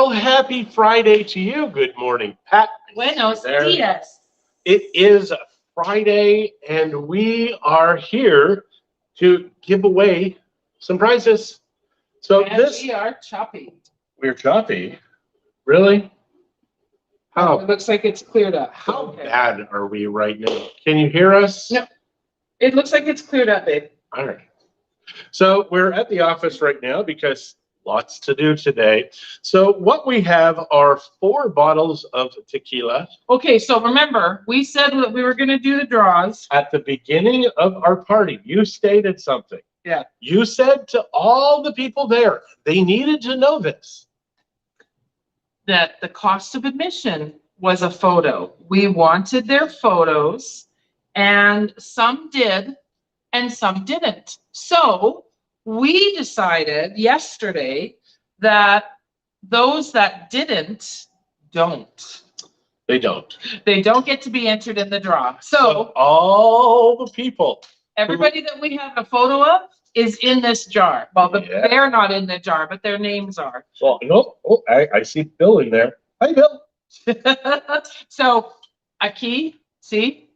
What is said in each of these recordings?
Well, happy Friday to you. Good morning, Pat. Buenos There. dias. It is Friday, and we are here to give away some prizes. So And this we are choppy. we're choppy. Really? Oh, it How looks like it's cleared up. how Okay. bad are we right now? Can you hear us? No. It looks like it's cleared up, babe. All right. So we're at the office right now because lots to do today. So what we have are 4 bottles of tequila. Okay, so remember, we said that we were going to do the draws. At the beginning of our party, you stated something. Yeah. You said to all the people there, they needed to know this. That the cost of admission was a photo. We wanted their photos, and some did, and some didn't. So we decided yesterday that those that didn't don't. They don't. They don't get to be entered in the draw. So So all the people. everybody that we have a photo of is in this jar. Well, Yeah. they're not in the jar, but their names are. Well, no, oh, I see Bill in there. Hi, Bill. So, Aki, see?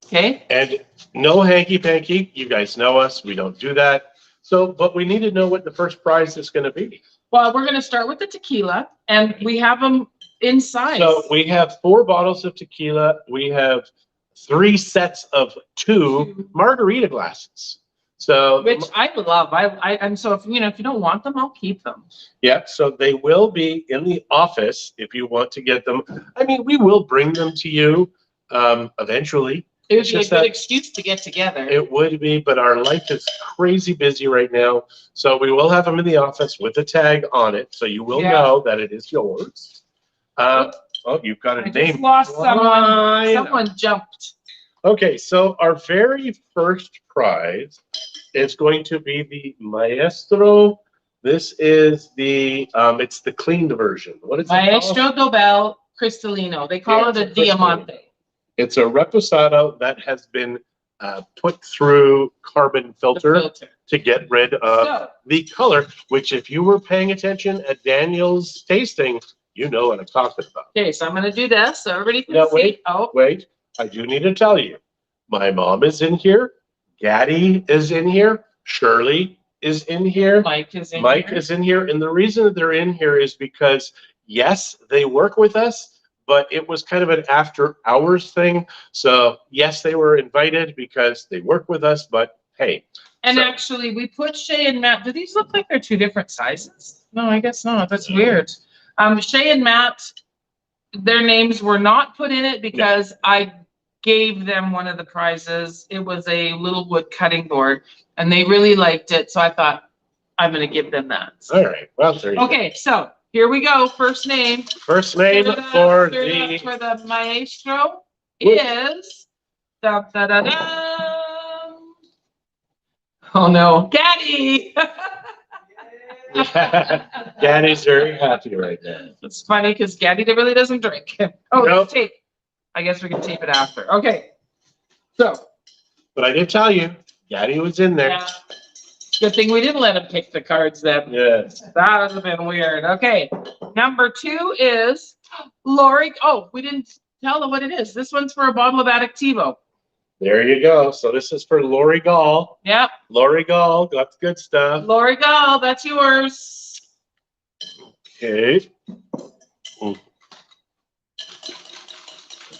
Okay. And no hanky panky. You guys know us. We don't do that. So, but we need to know what the first prize is going to be. Well, we're going to start with the tequila, and we have them in size. So we have 4 bottles of tequila. We have 3 sets of 2 margarita glasses. So Which I love. And so if if you don't want them, I'll keep them. yeah, so they will be in the office if you want to get them. I mean, we will bring them to you eventually. It would It's be a just good that- excuse to get together. It would be, but our life is crazy busy right now. So we will have them in the office with a tag on it, so you will Yeah. know that it is yours. Oh, you've got a I name. just lost someone. Fine. Someone jumped. Okay, so our very first prize is going to be the Maestro. This is the it's the cleaned version. What is it called? Maestro Dobel Cristalino. They call It's it a a Diamante. It's a reposado that has been put through carbon The filter filter. to get rid of So, the color, which if you were paying attention at Daniel's tasting, you know what I'm talking about. okay, so I'm going to do this so everybody can Now, see. wait. Oh, Wait, I do need to tell you, my mom is in here, Gaddy is in here, Shirley is in here, Mike is in Mike here. is in here, and the reason that they're in here is because, yes, they work with us, but it was kind of an after hours thing. So yes, they were invited because they work with us, but hey. And So- actually, we put Shay and Matt. Do these look like they're 2 different sizes? No, I guess not. That's weird. Shay and Matt, their names were not put in it because I gave them one of the prizes. It was a little wood cutting board, and they really liked it. So I thought, I'm going to give them that. All right, well, there you go. Okay, so here we go. First name. First name for the Maestro is da, da, da, da. Oh no, Gaddy. Daddy's very happy right now. It's funny because Gaddy really doesn't drink. Oh, Nope. tape. I guess we can tape it after. Okay. So But I did tell you, Daddy was in there. yeah. Good thing we didn't let him pick the cards then. Yes. That would have been weird. Okay. Number 2 is Lori. Oh, we didn't tell them what it is. This one's for a bottle of Addictivo. There you go. So this is for Lori Gall. Yep. Lori Gall got the good stuff. Lori Gall, that's yours. Okay.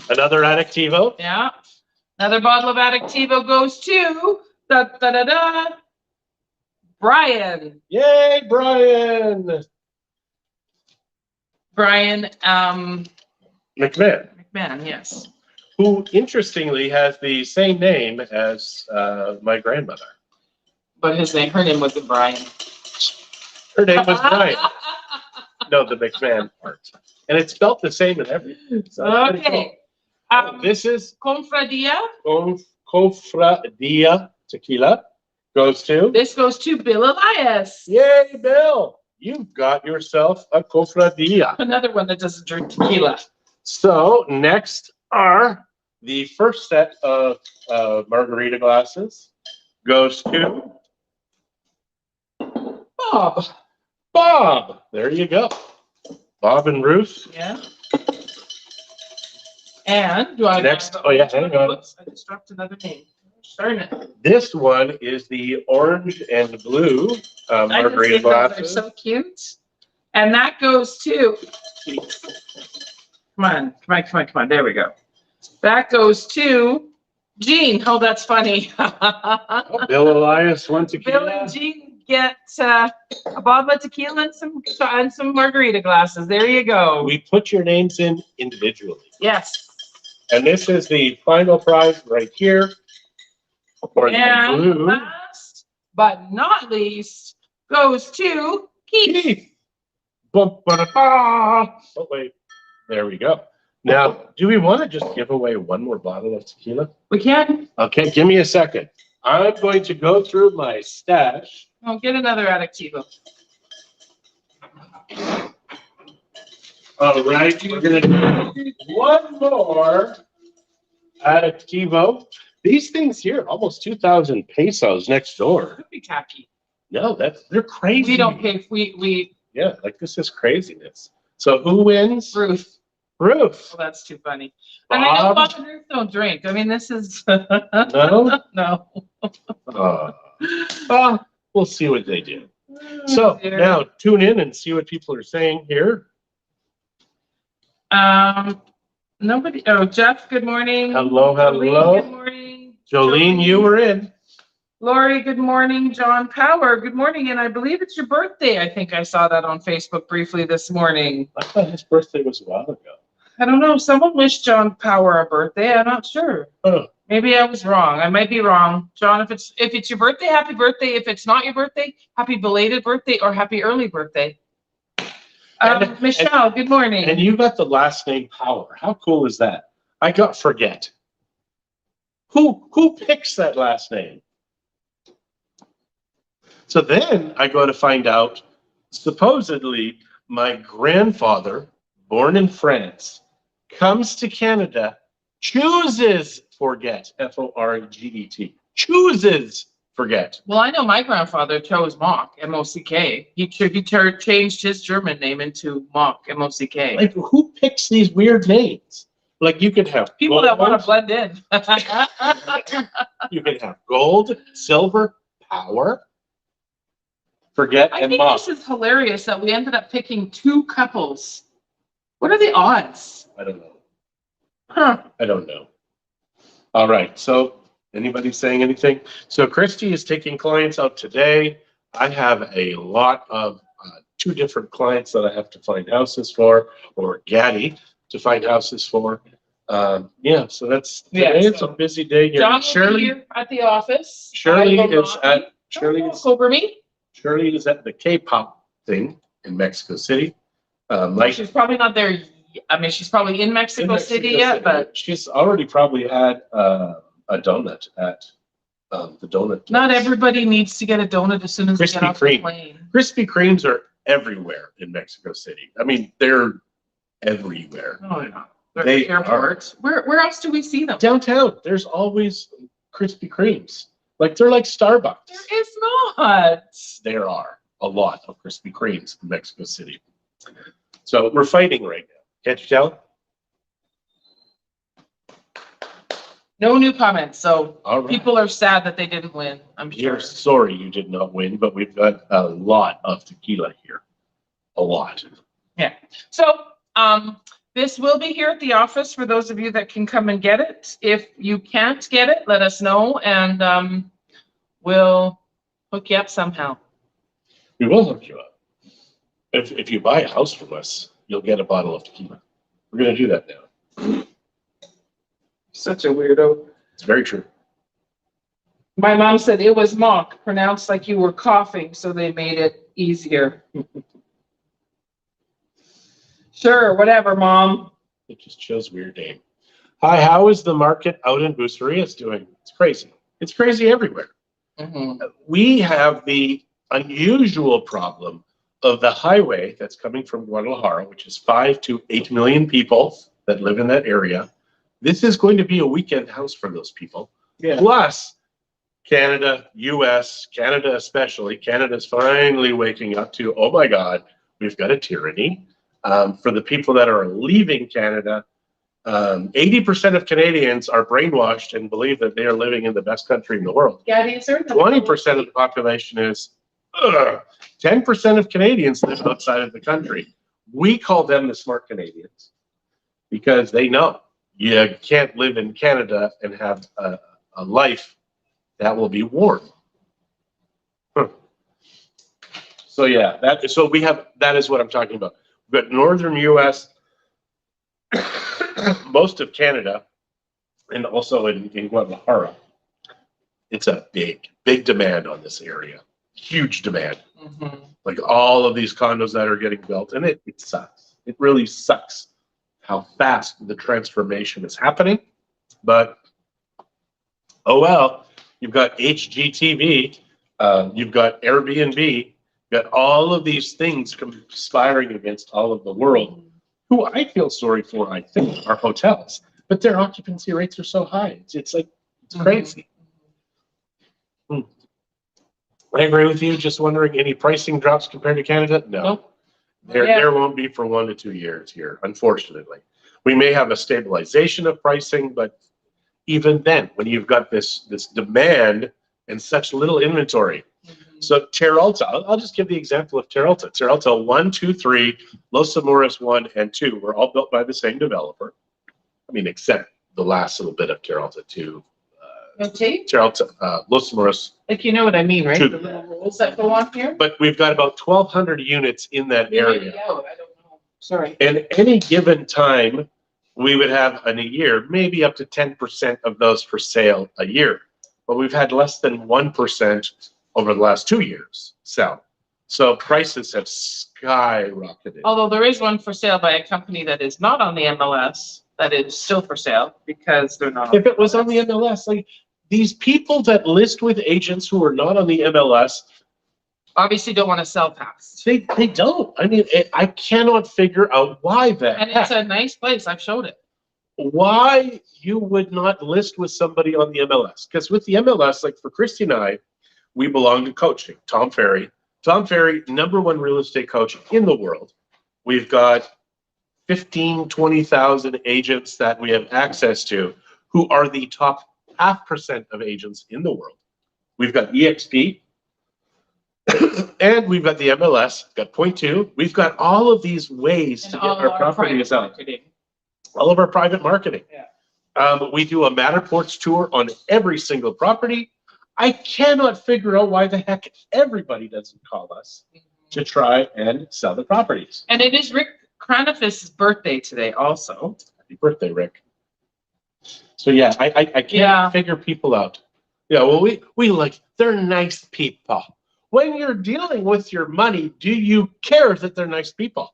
Another Addictivo. Yeah. Another bottle of Addictivo goes to da da da da. Brian. Yay, Brian Brian McMahon, McMahon, yes. who interestingly has the same name as my grandmother. But her name wasn't Brian. Her name was Brian. No, the McMahon part. And it's spelled the same in everything. So that's pretty Okay. cool. This is Confradia. Cofradia tequila. Goes to. This goes to Bill Elias. Yay, Bill. You've got yourself a cofradia. Another one that doesn't drink tequila. So next are the first set of margarita glasses. Goes to Bob. Bob. There you go. Bob and Ruth. Yeah. And do I Next, oh yeah, hang on. Whoops, I just dropped another name. Darn it. This one is the orange and blue margarita They're glasses. so cute. And that goes to, come on. There we go. That goes to Jean. Oh, that's funny. Oh, Bill Elias, one tequila. Bill and Jean get a bottle of tequila and some margarita glasses. There you go. We put your names in individually. Yes. And this is the final prize right here. For And the blue. last but not least goes to Keith. Oh, wait. There we go. Now, do we want to just give away one more bottle of tequila? We can. Okay, give me a second. I'm going to go through my stash. I'll get another Adactivo. All right, we're going to do one more Adactivo. These things here, almost 2,000 pesos next door. Could be tacky. No, they're crazy. We don't pay. We. Yeah, like this is craziness. So who wins? Ruth. Ruth. Well, that's too funny. And I know Bob and Ruth don't drink. I mean, this is no. No. Well, we'll see what they do. So now tune in and see what people are saying here. Nobody. Oh, Jeff. Good morning. Hello, hello. Jolene, good morning. Jolene, you were in. Lori, good morning. John Power, good morning. And I believe it's your birthday. I think I saw that on Facebook briefly this morning. I thought his birthday was a while ago. I don't know. Someone wished John Power a birthday. I'm not sure. Oh. Maybe I was wrong. I might be wrong. John, if it's your birthday, happy birthday. If it's not your birthday, happy belated birthday or happy early birthday. Michelle, good morning. And you got the last name Power. How cool is that? I got Forget. Who picks that last name? So then I go to find out, supposedly my grandfather, born in France, comes to Canada, chooses Forget, Forget, chooses Forget. Well, I know my grandfather chose Mock, M-O-C-K. He changed his German name into Mock, M-O-C-K. Like, who picks these weird names? Like, you could have people gold, that want to blend in. you could have gold, silver, power, Forget, I and think Mock. this is hilarious that we ended up picking two couples. What are the odds? I don't know. Huh. I don't know. All right. So anybody saying anything? So Christie is taking clients out today. I have a lot of two different clients that I have to find houses for, or Gaddy to find houses for. Yeah, so that's today. It's a busy day here. John will Shirley be here at the office. Shirley I will is not at be. Shirley is Over me. Shirley is at the K-pop thing in Mexico City. Mike, She's probably not there. I mean, she's probably in Mexico City yet, but she's already probably had a donut at the donut place. not everybody needs to get a donut as soon as they Krispy get off Kreme. the plane. Krispy Kremes are everywhere in Mexico City. I mean, they're everywhere. No, they're not. They're They at the airport. Where else do we see them? Downtown, there's always Krispy Kremes. Like, they're like Starbucks. There is not. There are a lot of Krispy Kremes in Mexico City. So we're fighting right now. Can't you tell? No new comments. So All right. people are sad that they didn't win. I'm sure. You're sorry you did not win, but we've got a lot of tequila here. A lot. Yeah. So this will be here at the office for those of you that can come and get it. If you can't get it, let us know and we'll hook you up somehow. We will hook you up. If you buy a house from us, you'll get a bottle of tequila. We're going to do that now. Such a weirdo. It's very true. My mom said it was mock, pronounced like you were coughing, so they made it easier. Sure, whatever, Mom. It just shows weird name. Hi, how is the market out in Bucerias doing? It's crazy. It's crazy everywhere. Mm-hmm. We have the unusual problem of the highway that's coming from Guadalajara, which is 5 to 8 million people that live in that area. This is going to be a weekend house for those people. Yeah. Plus, Canada, US, Canada especially, Canada's finally waking up to, oh my God, we've got a tyranny. For the people that are leaving Canada, 80% of Canadians are brainwashed and believe that they are living in the best country in the world. Yeah, these are 20% of the population is, 10% of Canadians live outside of the country. We call them the smart Canadians because they know you can't live in Canada and have a life that will be warm. So yeah, that is what I'm talking about. We've got northern US, most of Canada, and also in Guadalajara. It's a big demand on this area. Huge demand. Mm-hmm. Like all of these condos that are getting built, and it sucks. It really sucks how fast the transformation is happening. But oh well, you've got HGTV, you've got Airbnb, you've got all of these things conspiring against all of the world. Who I feel sorry for, I think, are hotels, but their occupancy rates are so high. It's crazy. Mm-hmm. I agree with you. Just wondering, any pricing drops compared to Canada? No. Nope. There won't be for 1 to 2 years here, unfortunately. We may have a stabilization of pricing, but even then, when you've got this demand and such little inventory. Mm-hmm. So Terralta, I'll just give the example of Terralta. Terralta 1, 2, 3, Los Amores 1 and 2 were all built by the same developer. I mean, except the last little bit of Terralta 2. Terralta, Los Amores. Like, you know what I mean, right? 2. The little rolls that go on here. But we've got about 1,200 units in that area. I don't know. Sorry. And any given time, we would have in a year, maybe up to 10% of those for sale a year. But we've had less than 1% over the last 2 years sell. So prices have skyrocketed. Although there is one for sale by a company that is not on the MLS that is still for sale because they're not. If it was on the MLS, like these people that list with agents who are not on the MLS, obviously don't want to sell fast. They don't. I mean, I cannot figure out why that. And it's a nice place. I've showed it. Why you would not list with somebody on the MLS? Because with the MLS, like for Christie and I, we belong to coaching. Tom Ferry, #1 real estate coach in the world. We've got 15, 20,000 agents that we have access to who are the top 0.5% of agents in the world. We've got EXP. And we've got the MLS, got Point 2. We've got all of these ways to get our properties out. All of our private marketing. Yeah. We do a Matterports tour on every single property. I cannot figure out why the heck everybody doesn't call us to try and sell the properties. And it is Rick Cranifis' birthday today also. Happy birthday, Rick. So yeah, I can't figure people out. Yeah, well, we like, they're nice people. When you're dealing with your money, do you care that they're nice people?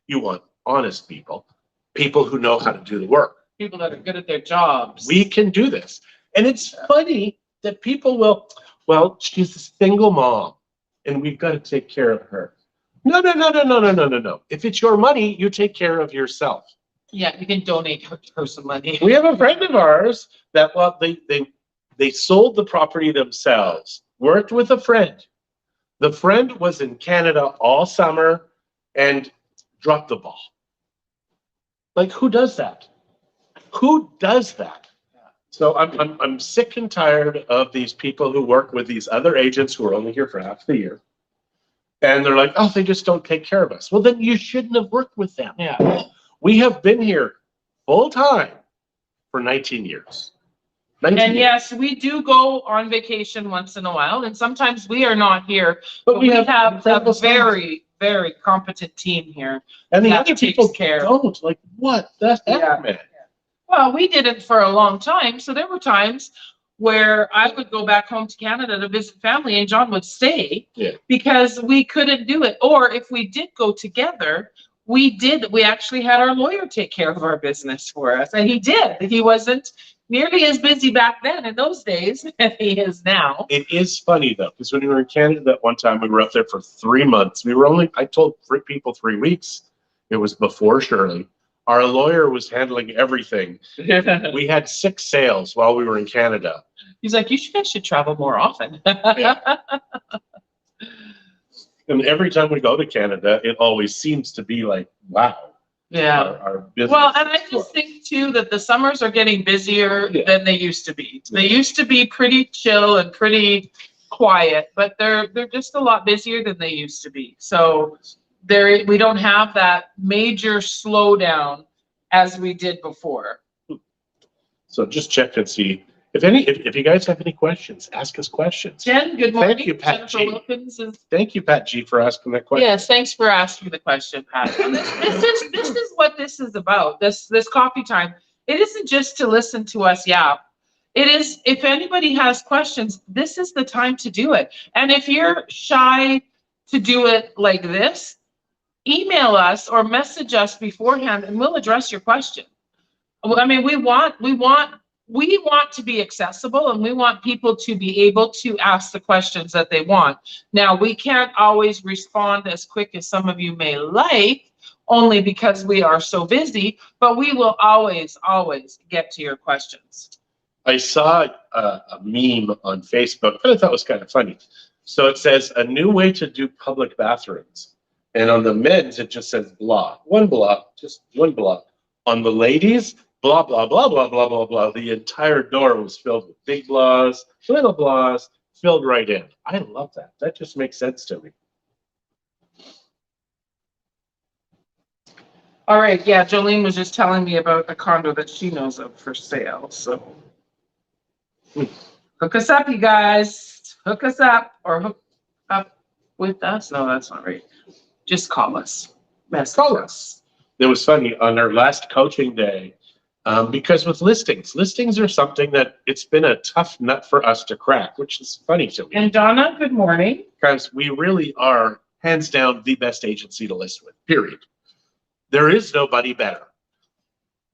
You want honest people, people who know how to do the work. People that are good at their jobs. We can do this. And it's funny that people will, well, she's a single mom and we've got to take care of her. No. If it's your money, you take care of yourself. Yeah, you can donate her some money. We have a friend of ours that, well, they sold the property themselves, worked with a friend. The friend was in Canada all summer and dropped the ball. Like, who does that? Who does that? So I'm sick and tired of these people who work with these other agents who are only here for half the year. And they're like, oh, they just don't take care of us. Well, then you shouldn't have worked with them. Yeah. We have been here full time for 19 years. And yes, we do go on vacation once in a while, and sometimes we are not here, but we have a very, very competent team here. And the other people care. Don't. Like, what the heck, man? Well, we did it for a long time, so there were times where I would go back home to Canada to visit family, and John would stay because we couldn't do it. Or if we did go together, we actually had our lawyer take care of our business for us, and he did. He wasn't nearly as busy back then in those days as he is now. It is funny though, because when we were in Canada that one time, we were up there for 3 months. I told people 3 weeks. It was before Shirley. Our lawyer was handling everything. We had 6 sales while we were in Canada. He's like, you guys should travel more often. And every time we go to Canada, it always seems to be like, wow, Yeah. our business. Well, and I is just think too that the summers are getting busier than they used to be. They used to be pretty chill and pretty quiet, but they're just a lot busier than they used to be. So we don't have that major slowdown as we did before. So just check and see if you guys have any questions, ask us questions. Jen, good morning. Thank you, Pat Jennifer G. Wilkins is Thank you, Pat G, for asking that question. Yes, thanks for asking the question, Pat. And this is what this is about. This coffee time. It isn't just to listen to us yap. It is, if anybody has questions, this is the time to do it. And if you're shy to do it like this, email us or message us beforehand and we'll address your question. I mean, we want to be accessible and we want people to be able to ask the questions that they want. Now, we can't always respond as quick as some of you may like, only because we are so busy, but we will always get to your questions. I saw a meme on Facebook that I thought was kind of funny. So it says, a new way to do public bathrooms. And on the men's, it just says blah. One blah, just one blah. On the ladies, blah, blah, blah, blah, blah, blah, blah. The entire door was filled with big blahs, little blahs, filled right in. I love that. That just makes sense to me. All right, yeah, Jolene was just telling me about a condo that she knows of for sale, so. Hook us up, you guys. Hook us up or hook up with us. No, that's not right. Just call us. Call us. It was funny on our last coaching day, because with listings are something that it's been a tough nut for us to crack, which is funny to me. And Donna, good morning. Because we really are hands down the best agency to list with, period. There is nobody better.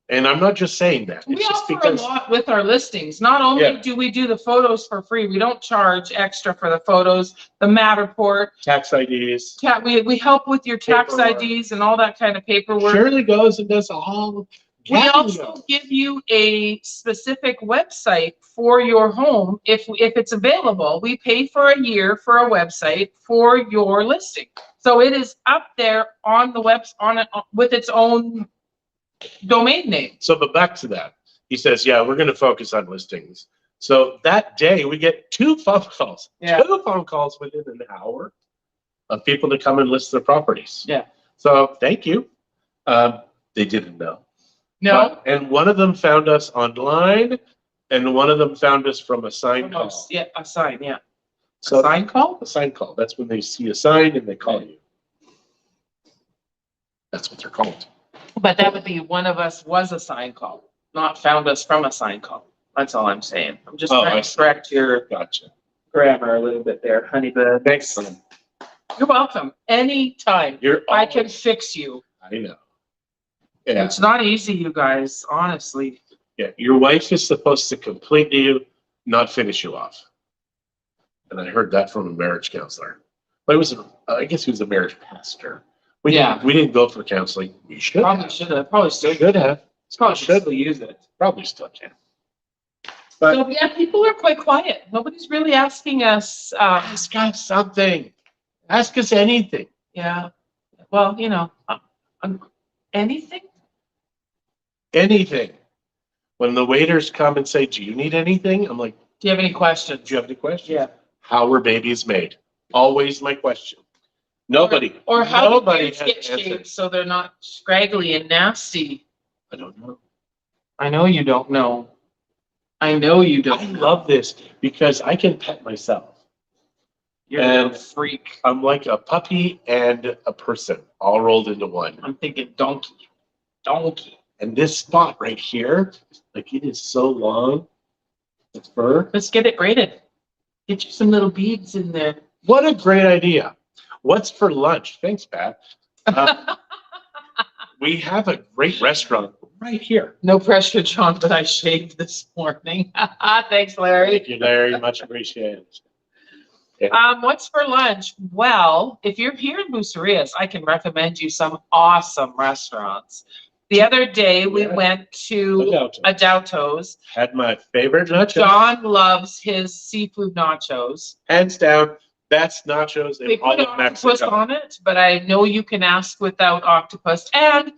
And I'm not just saying that. We it's just offer because a lot with our listings. Not only do we do the photos for free, we don't charge extra for the photos, the Matterport. Tax IDs. We help with your tax Paperwork. IDs and all that kind of paperwork. Shirley goes and does all. We also give you a specific website for your home if it's available. We pay for a year for a website for your listing. So it is up there on the with its own domain name. So, but back to that. He says, yeah, we're going to focus on listings. So that day we get 2 phone calls. Yeah. 2 phone calls within an hour of people to come and list their properties. Yeah. So thank you. They didn't know. No. And one of them found us online, and one of them found us from a sign call. Yeah, a sign, yeah. So a sign call? A sign call. That's when they see a sign and they call you. That's what they're called. But that would be one of us was a sign call, not found us from a sign call. That's all I'm saying. I'm just trying to correct your grammar a little bit there, honey bud. Thanks, son. You're welcome. Anytime. I can fix you. I know. Yeah. It's not easy, you guys, honestly. Yeah, your wife is supposed to complete you, not finish you off. And I heard that from a marriage counselor. But I guess he was a marriage pastor. We didn't go for counseling. We should have. Probably still should have. Probably should still use it. Probably still can. But so yeah, people are quite quiet. Nobody's really asking us. Ask us something. Ask us anything. Yeah. Well, anything. Anything. When the waiters come and say, "Do you need anything?" I'm like, "Do you have any questions?" Do you have any questions? Yeah. How were babies made? Always my question. Nobody. Or how nobody do kids get shaved so they're not scraggly and nasty? I don't know. I know you don't know. I know you don't. I love this because I can pet myself. You're a freak. I'm like a puppy and a person all rolled into one. I'm thinking donkey. Donkey. And this spot right here, like it is so long. The fur. Let's get it braided. Get you some little beads in there. What a great idea. What's for lunch? Thanks, Pat. We have a great restaurant right here. No pressure, John, but I shaved this morning. Thanks, Larry. Thank you, Larry. Much appreciated. Yeah. What's for lunch? Well, if you're here in Bucerias, I can recommend you some awesome restaurants. The other day we went to Adauto's. Had my favorite nachos. John loves his seafood nachos. Hands down, That's nachos They in all put of octopus Mexico. on it, but I know you can ask without octopus. And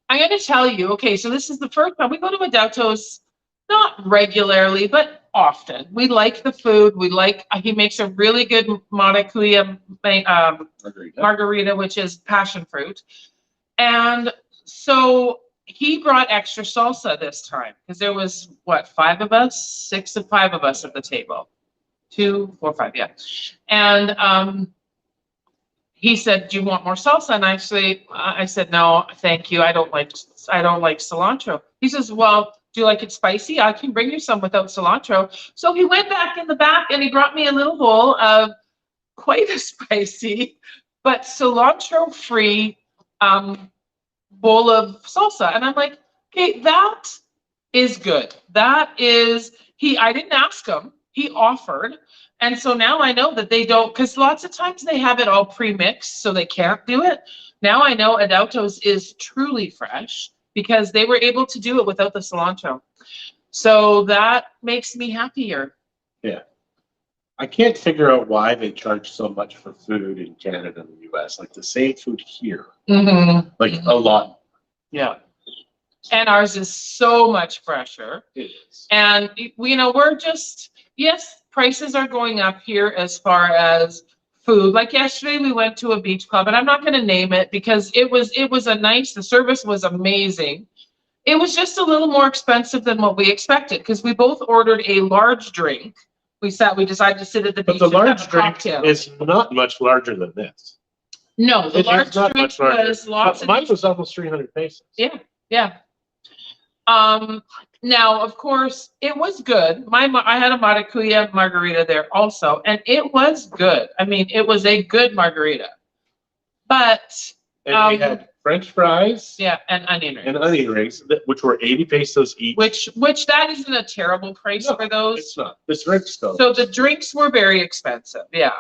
I'm going to tell you, okay, so this is the first time we go to Adauto's, not regularly, but often. We like the food. We like, he makes a really good maracuya margarita, which is passion fruit. And so he brought extra salsa this time because there was, what, five of us at the table. 2, 4, 5, yeah. And he said, "Do you want more salsa?" And I said, "No, thank you. I don't like cilantro." He says, "Well, do you like it spicy? I can bring you some without cilantro." So he went back in the back and he brought me a little bowl of quite a spicy, but cilantro-free bowl of salsa. And I'm like, okay, that is good. I didn't ask him. He offered. And so now I know that they don't, because lots of times they have it all pre-mixed, so they can't do it. Now I know Adauto's is truly fresh because they were able to do it without the cilantro. So that makes me happier. Yeah. I can't figure out why they charge so much for food in Canada and the US. Like the same food here. Mm-hmm. Like a lot. Yeah. And ours is so much fresher. It is. And we're just, yes, prices are going up here as far as food. Like yesterday we went to a beach club, and I'm not going to name it because it was the service was amazing. It was just a little more expensive than what we expected because we both ordered a large drink. We decided to sit at the beach. But the and have large a drink cocktail. is not much larger than this. No, the large drink was lots of. Mine was almost 300 pesos. Yeah, yeah. Now, of course, it was good. I had a maracuya margarita there also, and it was good. I mean, it was a good margarita. But And we had French fries. Yeah, and onion rings. And onion rings, which were 80 pesos each. Which that isn't a terrible price for those. It's not. The drinks though. So the drinks were very expensive. Yeah.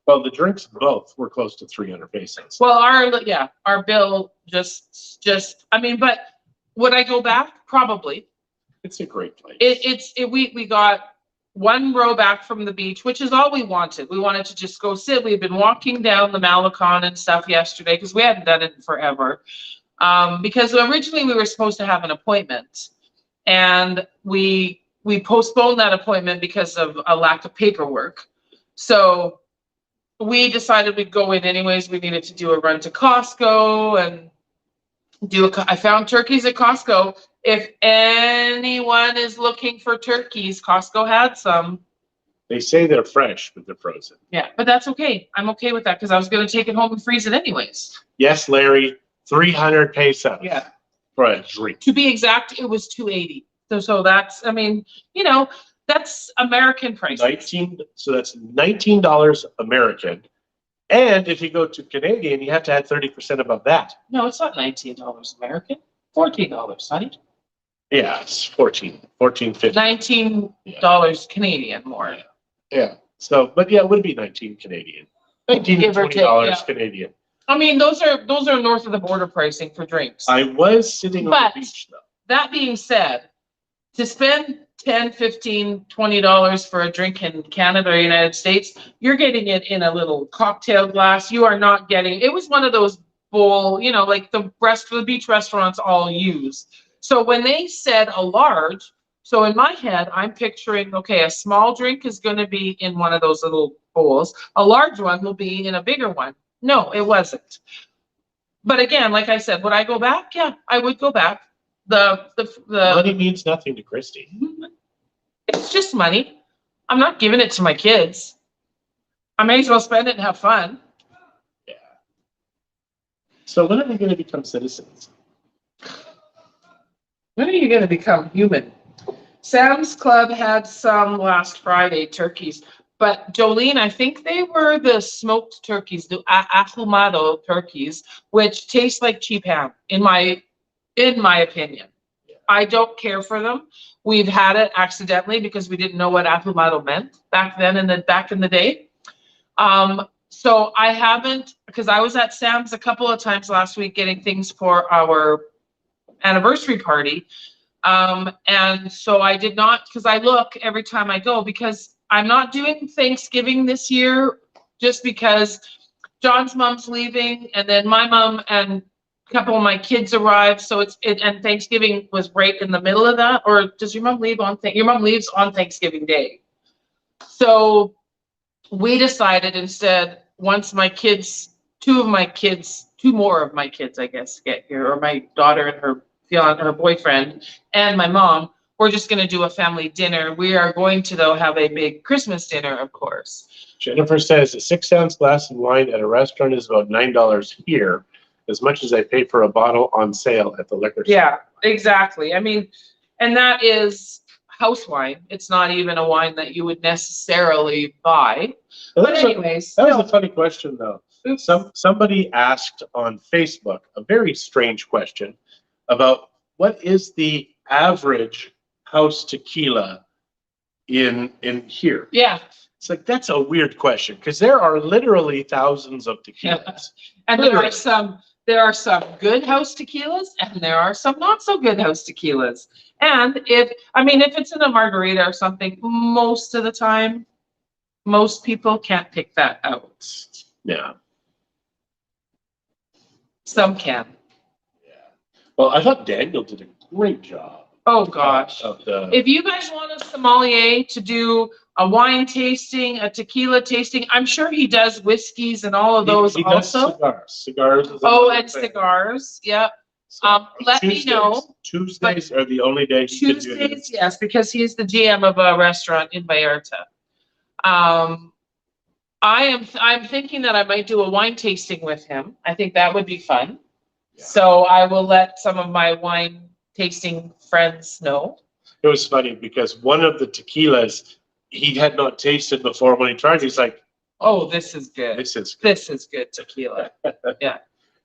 Well, the drinks both were close to 300 pesos. Well, our bill just I mean, but would I go back? Probably. It's a great place. We got one row back from the beach, which is all we wanted. We wanted to just go sit. We've been walking down the Malecon and stuff yesterday because we hadn't done it in forever. Because originally we were supposed to have an appointment, and we postponed that appointment because of a lack of paperwork. So we decided we'd go in anyways. We needed to do a run to Costco and I found turkeys at Costco. If anyone is looking for turkeys, Costco had some. They say they're fresh, but they're frozen. Yeah, but that's okay. I'm okay with that because I was going to take it home and freeze it anyways. Yes, Larry, 300 pesos. Yeah. For a drink. To be exact, it was 280. So that's, I mean, that's American price. So that's $19 American. And if you go to Canadian, you have to add 30% above that. No, it's not $19 American. $14, honey. Yeah, it's $14.50. $19 Canadian more. Yeah. So, but yeah, it would be 19 Canadian. 19 to $20 Canadian. I mean, those are north of the border pricing for drinks. I was sitting on the beach though. That being said, to spend $10, $15, $20 for a drink in Canada or United States, you're getting it in a little cocktail glass. You are not getting, it was one of those bowl, like the beach restaurants all use. So when they said a large, so in my head, I'm picturing, okay, a small drink is going to be in one of those little bowls. A large one will be in a bigger one. No, it wasn't. But again, like I said, would I go back? Yeah, I would go back. The money means nothing to Christie. It's just money. I'm not giving it to my kids. I may as well spend it and have fun. Yeah. So when are we going to become citizens? When are you going to become human? Sam's Club had some last Friday, turkeys. But Jolene, I think they were the smoked turkeys, the ahumado turkeys, which taste like cheap ham, in my opinion. I don't care for them. We've had it accidentally because we didn't know what ahumado meant back then back in the day. So I haven't, because I was at Sam's a couple of times last week getting things for our anniversary party. And so I did not, because I look every time I go, because I'm not doing Thanksgiving this year just because John's mom's leaving, and then my mom and a couple of my kids arrived. So and Thanksgiving was right in the middle of that. Or does your mom leave on your mom leaves on Thanksgiving Day? So we decided instead, once my kids, two more of my kids, I guess, get here, or my daughter and her boyfriend and my mom, we're just going to do a family dinner. We are going to, though, have a big Christmas dinner, of course. Jennifer says a 6-ounce glass of wine at a restaurant is about $9 here, as much as I pay for a bottle on sale at the liquor store. Yeah, exactly. I mean, and that is house wine. It's not even a wine that you would necessarily buy. But anyways, that was a funny question, though. Somebody asked on Facebook a very strange question about what is the average house tequila in here. Yeah. It's like, that's a weird question, because there are literally thousands of tequilas. Yeah. And there are some good house tequilas, and there are some not so good house tequilas. And if it's in a margarita or something, most of the time, most people can't pick that out. Yeah. Some can. Yeah. Well, I thought Daniel did a great job. Oh gosh. If you guys want a sommelier to do a wine tasting, a tequila tasting, I'm sure he does whiskeys and all of those he also. Does cigars. And cigars. Yep. Let me know. Tuesdays are the only day. Tuesdays, yes, because he's the GM of a restaurant in Vallarta. I'm thinking that I might do a wine tasting with him. I think that would be fun. Yeah. So I will let some of my wine tasting friends know. It was funny because one of the tequilas he had not tasted before. When he tried, he's like, "Oh, this is good. This is good tequila." Yeah.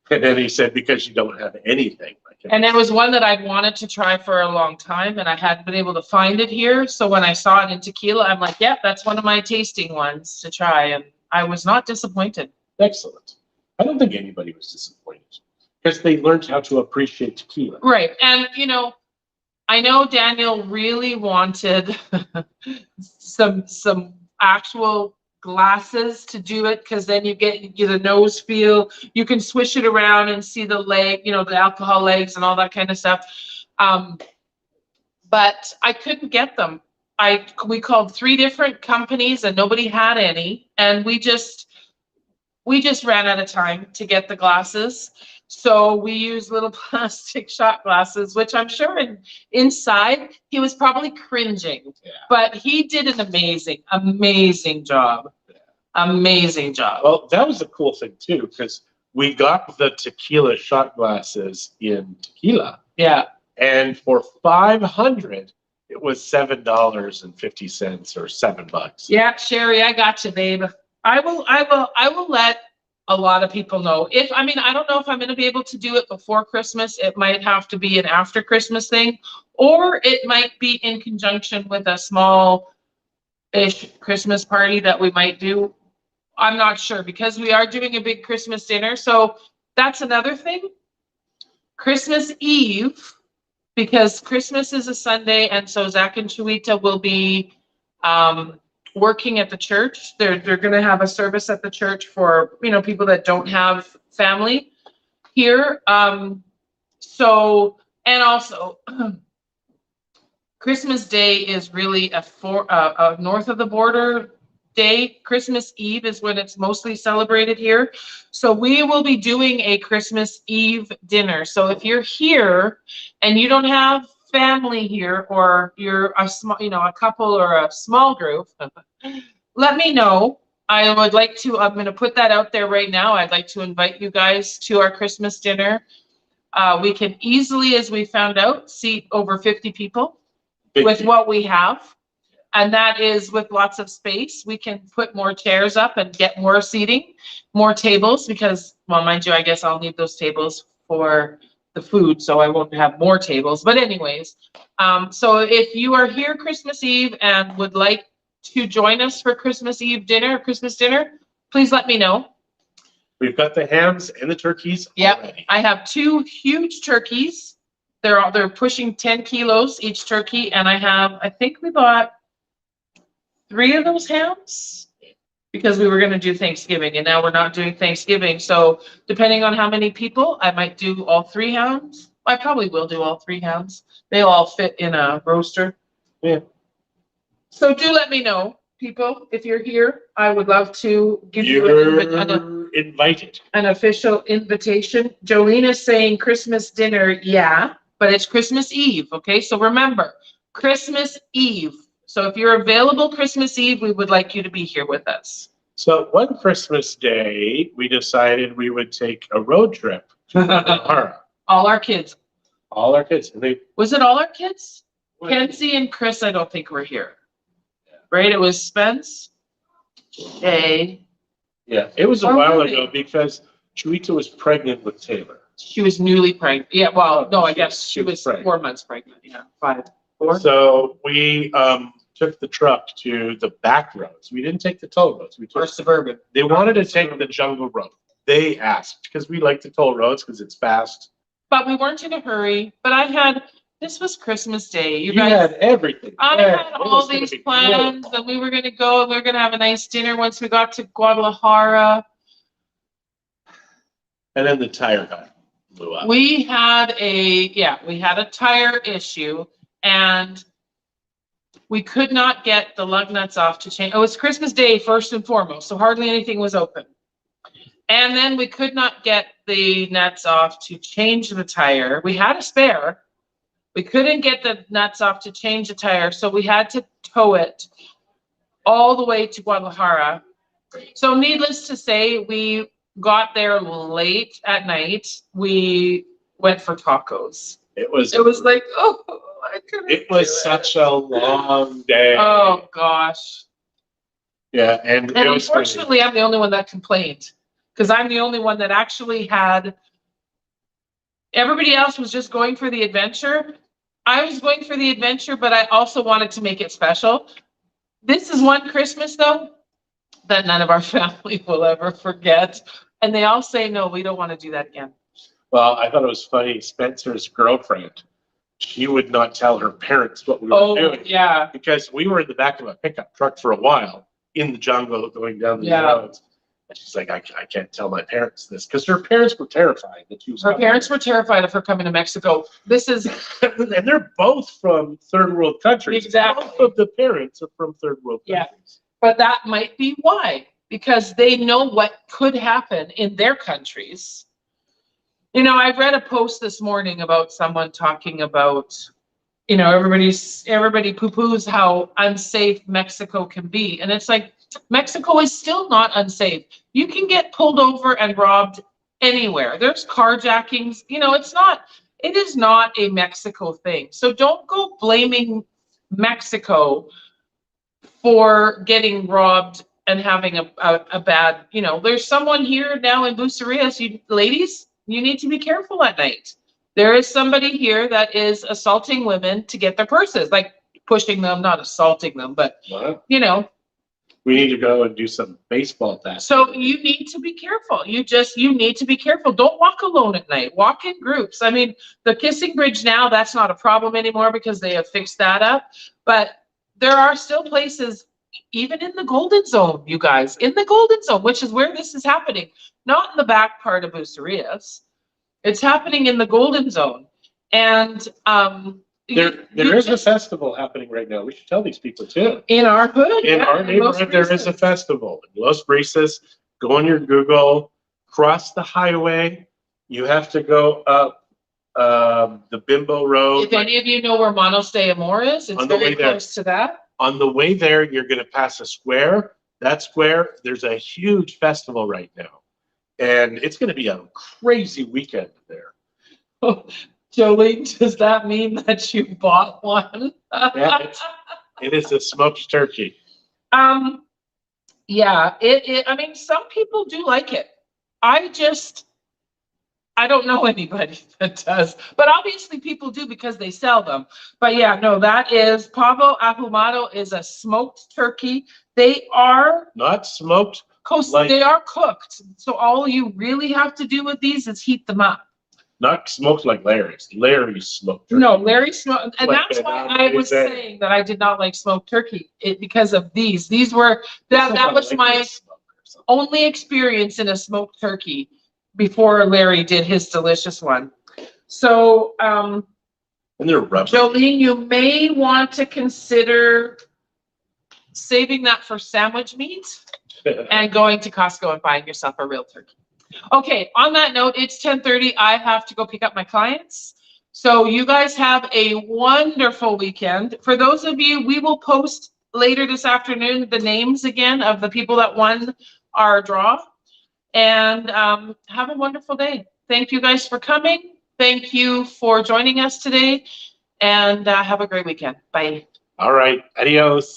And then he said, "Because you don't have anything." And it was one that I'd wanted to try for a long time, and I hadn't been able to find it here. So when I saw it in tequila, I'm like, "Yep, that's one of my tasting ones to try." And I was not disappointed. Excellent. I don't think anybody was disappointed because they learned how to appreciate tequila. Right. And, I know Daniel really wanted some actual glasses to do it, because then you get the nose feel. You can swish it around and see the leg, the alcohol legs and all that kind of stuff. But I couldn't get them. We called 3 different companies and nobody had any. And we just ran out of time to get the glasses. So we used little plastic shot glasses, which I'm sure inside he was probably cringing. Yeah. But he did an amazing job. Yeah. Amazing job. Well, that was a cool thing too, because we got the tequila shot glasses in tequila. Yeah. And for $500, it was $7.50 or $7. Yeah, Sherry, I got you, babe. I will let a lot of people know. I don't know if I'm going to be able to do it before Christmas. It might have to be an after Christmas thing, or it might be in conjunction with a small-ish Christmas party that we might do. I'm not sure, because we are doing a big Christmas dinner. So that's another thing. Christmas Eve, because Christmas is a Sunday, and so Zach and Chuita will be working at the church. They're going to have a service at the church for people that don't have family here. So, and also Christmas Day is really a north of the border day. Christmas Eve is when it's mostly celebrated here. So we will be doing a Christmas Eve dinner. So if you're here and you don't have family here, or you're a couple or a small group, let me know. I'm going to put that out there right now. I'd like to invite you guys to our Christmas dinner. We can easily, as we found out, seat over 50 people with what we have. And that is with lots of space. We can put more chairs up and get more seating, more tables, because, well, mind you, I guess I'll need those tables for the food, so I won't have more tables. But anyways, so if you are here Christmas Eve and would like to join us for Christmas Eve dinner, please let me know. We've got the hams and the turkeys. Yep, I have 2 huge turkeys. They're pushing 10 kilos each turkey, and I think we bought 3 of those hams. because we were going to do Thanksgiving, and now we're not doing Thanksgiving. So depending on how many people, I might do all 3 hams. I probably will do all 3 hams. They'll all fit in a roaster. Yeah. So do let me know, people, if you're here. I would love to give you You're invited. an official invitation. Jolene is saying Christmas dinner, yeah, but it's Christmas Eve, okay? So remember, Christmas Eve. So if you're available Christmas Eve, we would like you to be here with us. So one Christmas day, we decided we would take a road trip to Guadalajara. All our kids. All our kids. And Was it all our kids? Kenzie and Chris, I don't think were here. Right? It was Spence, Shay. Yeah, it was a while ago because Shuita was pregnant with Taylor. She was newly pregnant. Yeah, well, no, I guess she was pregnant. 4 months pregnant. Yeah, 5, 4. So we took the truck to the back roads. We didn't take the toll roads. We Or took suburban. They wanted to take the jungle road. They asked because we like the toll roads because it's fast. But we weren't in a hurry. But this was Christmas Day. You guys guys had everything. I had all these plans that we were going to go and we were going to have a nice dinner once we got to Guadalajara. And then the tire guy blew up. We had a tire issue and we could not get the lug nuts off to change. Oh, it's Christmas Day first and foremost, so hardly anything was open. And then we could not get the nuts off to change the tire. We had a spare. We couldn't get the nuts off to change the tire, so we had to tow it all the way to Guadalajara. So needless to say, we got there late at night. We went for tacos. It was like, oh, I couldn't. It was such a long day. Oh gosh. Yeah, and unfortunately, I'm the only one that complained because I'm the only one that actually had. Everybody else was just going for the adventure. I was going for the adventure, but I also wanted to make it special. This is one Christmas, though, that none of our family will ever forget. And they all say, no, we don't want to do that again. Well, I thought it was funny. Spencer's girlfriend, she would not tell her parents what we were doing. Yeah. Because we were in the back of a pickup truck for a while in the jungle going down these roads. And she's like, I can't tell my parents this because her parents were terrified that she was Her parents were terrified of her coming to Mexico. This is and they're both from third world countries. Exactly. Both of the parents are from third world countries. But that might be why, because they know what could happen in their countries. You know, I read a post this morning about someone talking about, you know, everybody poo-poos how unsafe Mexico can be. And it's like, Mexico is still not unsafe. You can get pulled over and robbed anywhere. There's carjackings. You know, it is not a Mexico thing. So don't go blaming Mexico for getting robbed and having a bad, you know, there's someone here now in Bucerias, you ladies, you need to be careful at night. There is somebody here that is assaulting women to get their purses, like pushing them, not assaulting them, but, you know. We need to go and do some baseball practice. So you need to be careful. You need to be careful. Don't walk alone at night. Walk in groups. I mean, the Kissing Bridge now, that's not a problem anymore because they have fixed that up. But there are still places, even in the Golden Zone, you guys, in the Golden Zone, which is where this is happening, not in the back part of Bucerias. It's happening in the Golden Zone. And there is a festival happening right now. We should tell these people too. In our hood. In our neighborhood, there is a festival. In Los Brisas, go on your Google, cross the highway. You have to go up the Bimbo Road. If any of you know where Manos de Amor is, it's very close to that. On the way there, you're going to pass a square. That square, there's a huge festival right now. And it's going to be a crazy weekend there. Jolene, does that mean that you bought one? Yeah, it is a smoked turkey. Yeah, I mean, some people do like it. I don't know anybody that does, but obviously people do because they sell them. But yeah, no, that is pavo ahumado is a smoked turkey. They are not smoked. They are cooked. So all you really have to do with these is heat them up. Not smoked like Larry's. Larry's smoked turkey. No, Larry's smoked, and that's why I was saying that I did not like smoked turkey because of these. These were that was my only experience in a smoked turkey before Larry did his delicious one. So, And they're rubber. Jolene, you may want to consider saving that for sandwich meat and going to Costco and buying yourself a real turkey. Okay, on that note, it's 10:30. I have to go pick up my clients. So you guys have a wonderful weekend. For those of you, we will post later this afternoon the names again of the people that won our draw. And have a wonderful day. Thank you guys for coming. Thank you for joining us today. And have a great weekend. Bye. All right. Adios.